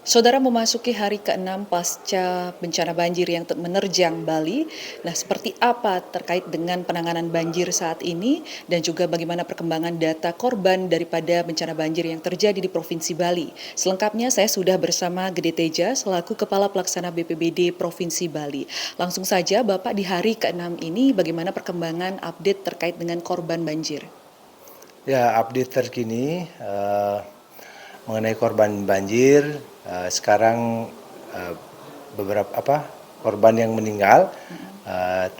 Saudara memasuki hari ke-6 pasca bencana banjir yang menerjang Bali. Nah, seperti apa terkait dengan penanganan banjir saat ini dan juga bagaimana perkembangan data korban daripada bencana banjir yang terjadi di Provinsi Bali. Selengkapnya saya sudah bersama Gede Teja selaku Kepala Pelaksana BPBD Provinsi Bali. Langsung saja Bapak, di hari ke-6 ini bagaimana perkembangan update terkait dengan korban banjir? Ya, update terkini mengenai korban banjir. Sekarang eh, beberapa korban yang meninggal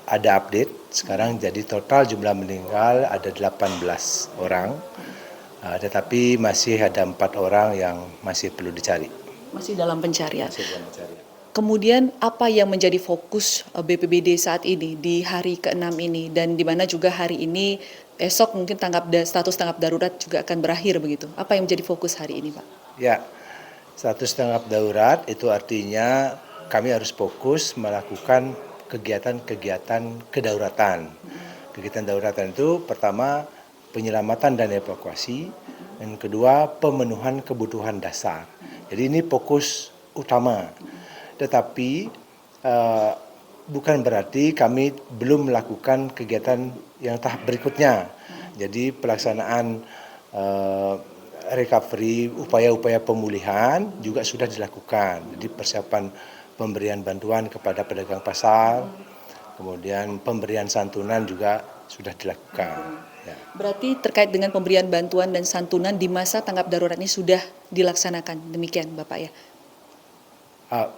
ada update. Sekarang jadi total jumlah meninggal ada 18 orang, tetapi masih ada 4 orang yang masih perlu dicari. Masih dalam pencarian. Masih dalam pencarian. Kemudian apa yang menjadi fokus BPBD saat ini di hari ke-6 ini, dan di mana juga hari ini esok mungkin status tanggap darurat juga akan berakhir begitu. Apa yang menjadi fokus hari ini, Pak? Ya, status tanggap darurat itu artinya kami harus fokus melakukan kegiatan-kegiatan kedaulatan. Kegiatan daulatan itu pertama penyelamatan dan evakuasi, dan kedua pemenuhan kebutuhan dasar. Jadi ini fokus utama. Tetapi bukan berarti kami belum melakukan kegiatan yang tahap berikutnya. Jadi pelaksanaan recovery, upaya-upaya pemulihan juga sudah dilakukan. Jadi persiapan pemberian bantuan kepada pedagang pasar, kemudian pemberian santunan juga sudah dilakukan. Ya. Berarti terkait dengan pemberian bantuan dan santunan di masa tanggap darurat ini sudah dilaksanakan, demikian Bapak ya?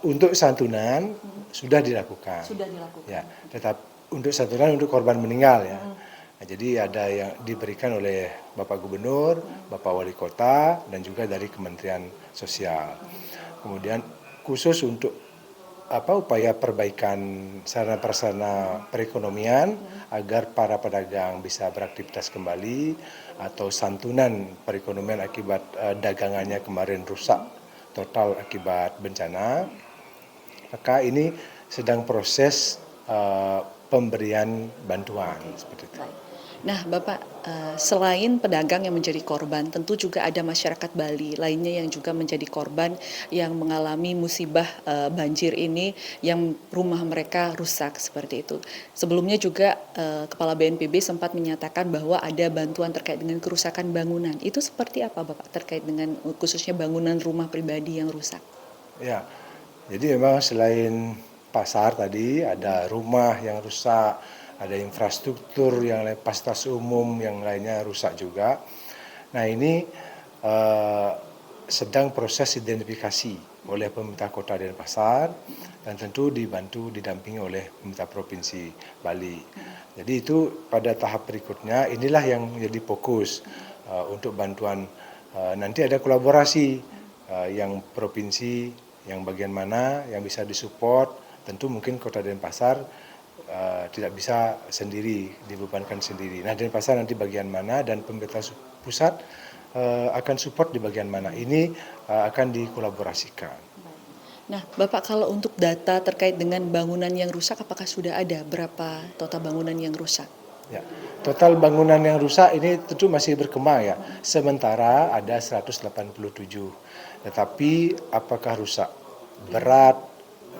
Untuk santunan sudah dilakukan. Sudah dilakukan. Ya, tetap untuk santunan untuk korban meninggal ya. Nah, jadi ada yang diberikan oleh Bapak Gubernur, Bapak Wali Kota, dan juga dari Kementerian Sosial. Kemudian khusus untuk upaya perbaikan sarana prasarana perekonomian agar para pedagang bisa beraktivitas kembali, atau santunan perekonomian akibat dagangannya kemarin rusak total akibat bencana, maka ini sedang proses pemberian bantuan seperti itu. Nah, Bapak, selain pedagang yang menjadi korban, tentu juga ada masyarakat Bali lainnya yang juga menjadi korban yang mengalami musibah banjir ini, yang rumah mereka rusak seperti itu. Sebelumnya juga Kepala BNPB sempat menyatakan bahwa ada bantuan terkait dengan kerusakan bangunan. Itu seperti apa, Bapak, terkait dengan khususnya bangunan rumah pribadi yang rusak? Ya, jadi memang selain pasar tadi ada rumah yang rusak, ada infrastruktur yang lain, fasilitas umum yang lainnya rusak juga. Nah ini sedang proses identifikasi oleh pemerintah kota Denpasar, dan tentu dibantu didampingi oleh pemerintah provinsi Bali. Jadi itu pada tahap berikutnya inilah yang menjadi fokus untuk bantuan. Nanti ada kolaborasi yang provinsi, yang bagian mana yang bisa disupport. Tentu mungkin kota Denpasar tidak bisa sendiri, dibebankan sendiri. Nah, Denpasar nanti bagian mana dan pemerintah pusat akan support di bagian mana. Ini akan dikolaborasikan. Nah, Bapak, kalau untuk data terkait dengan bangunan yang rusak, apakah sudah ada berapa total bangunan yang rusak? Ya, total bangunan yang rusak ini tentu masih berkembang ya. Sementara ada 187. Tetapi apakah rusak berat,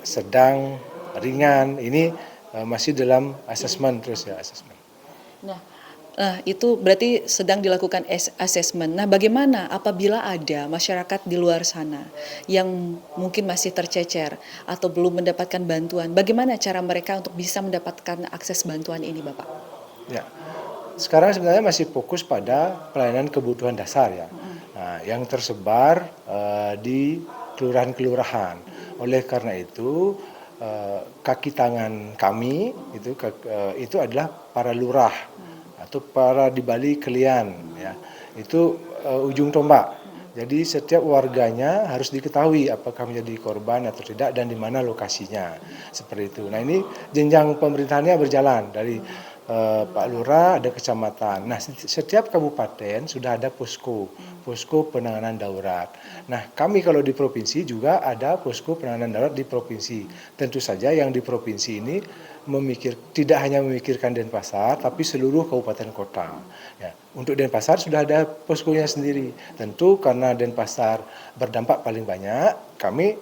sedang, ringan, ini masih dalam asesmen terus ya, asesmen. Nah, itu berarti sedang dilakukan asesmen. Nah, bagaimana apabila ada masyarakat di luar sana yang mungkin masih tercecer atau belum mendapatkan bantuan, bagaimana cara mereka untuk bisa mendapatkan akses bantuan ini, Bapak? Ya, sekarang sebenarnya masih fokus pada pelayanan kebutuhan dasar ya. Nah, yang tersebar di kelurahan-kelurahan. Oleh karena itu kaki tangan kami itu adalah para lurah atau para di Bali kelian ya. Itu ujung tombak. Jadi setiap warganya harus diketahui apakah menjadi korban atau tidak dan di mana lokasinya. Seperti itu. Nah, ini jenjang pemerintahannya berjalan dari Pak Lurah, ada kecamatan. Nah, setiap kabupaten sudah ada posko penanganan darurat. Nah, kami kalau di provinsi juga ada posko penanganan darurat di provinsi. Tentu saja yang di provinsi ini tidak hanya memikirkan Denpasar, tapi seluruh kabupaten kota. Ya, Untuk Denpasar sudah ada poskonya sendiri. Tentu karena Denpasar berdampak paling banyak, kami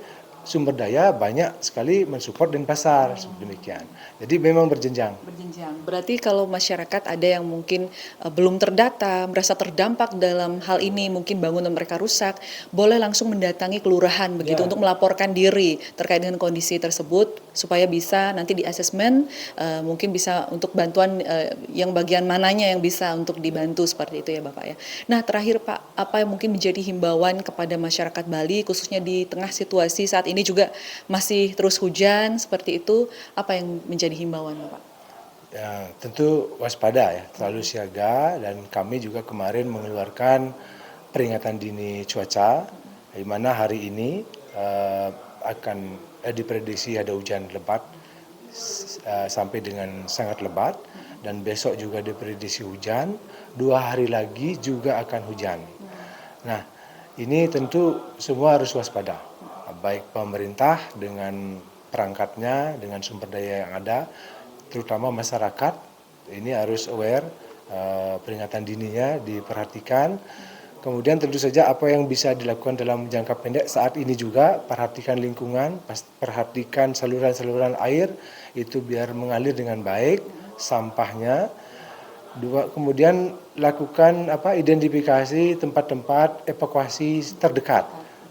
sumber daya banyak sekali mensupport Denpasar, demikian. Jadi memang berjenjang. Berjenjang. Berarti kalau masyarakat ada yang mungkin belum terdata, merasa terdampak dalam hal ini, mungkin bangunan mereka rusak, boleh langsung mendatangi kelurahan begitu Ya. untuk melaporkan diri terkait dengan kondisi tersebut supaya bisa nanti di asesmen, mungkin bisa untuk bantuan yang bagian mananya yang bisa untuk dibantu seperti itu ya Bapak ya. Nah terakhir Pak, apa yang mungkin menjadi himbauan kepada masyarakat Bali khususnya di tengah situasi saat ini juga masih terus hujan seperti itu, apa yang menjadi himbauan Bapak? Ya, tentu waspada ya, selalu siaga, dan kami juga kemarin mengeluarkan peringatan dini cuaca, di mana hari ini akan diprediksi ada hujan lebat sampai dengan sangat lebat, dan besok juga diprediksi hujan, 2 hari lagi juga akan hujan. Nah, ini tentu semua harus waspada, baik pemerintah dengan perangkatnya, dengan sumber daya yang ada, terutama masyarakat ini harus aware, peringatan dininya diperhatikan. Kemudian tentu saja apa yang bisa dilakukan dalam jangka pendek saat ini juga, perhatikan lingkungan, perhatikan saluran-saluran air itu biar mengalir dengan baik, sampahnya. Kemudian lakukan identifikasi tempat-tempat evakuasi terdekat.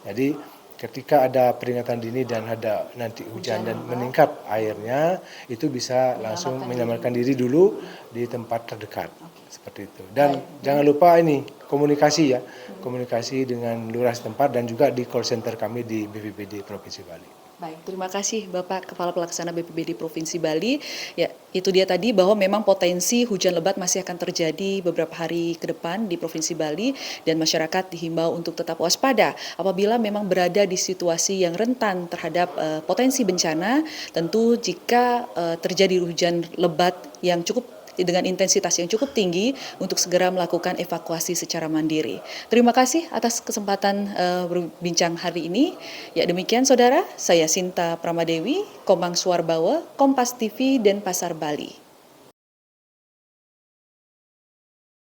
Jadi ketika ada peringatan dini dan ada nanti hujan dan meningkat airnya, itu bisa langsung menyelamatkan diri dulu di tempat terdekat. Seperti itu. Dan jangan lupa ini komunikasi ya, komunikasi dengan lurah setempat dan juga di call center kami di BPBD Provinsi Bali. Baik, terima kasih Bapak Kepala Pelaksana BPBD Provinsi Bali. Ya, itu dia tadi bahwa memang potensi hujan lebat masih akan terjadi beberapa hari ke depan di Provinsi Bali dan masyarakat dihimbau untuk tetap waspada apabila memang berada di situasi yang rentan terhadap potensi bencana. Tentu jika terjadi hujan lebat yang cukup dengan intensitas yang cukup tinggi untuk segera melakukan evakuasi secara mandiri. Terima kasih atas kesempatan berbincang hari ini. Ya demikian saudara, saya Sinta Pramadewi, Komang Suarbawa, Kompas TV, Denpasar Bali.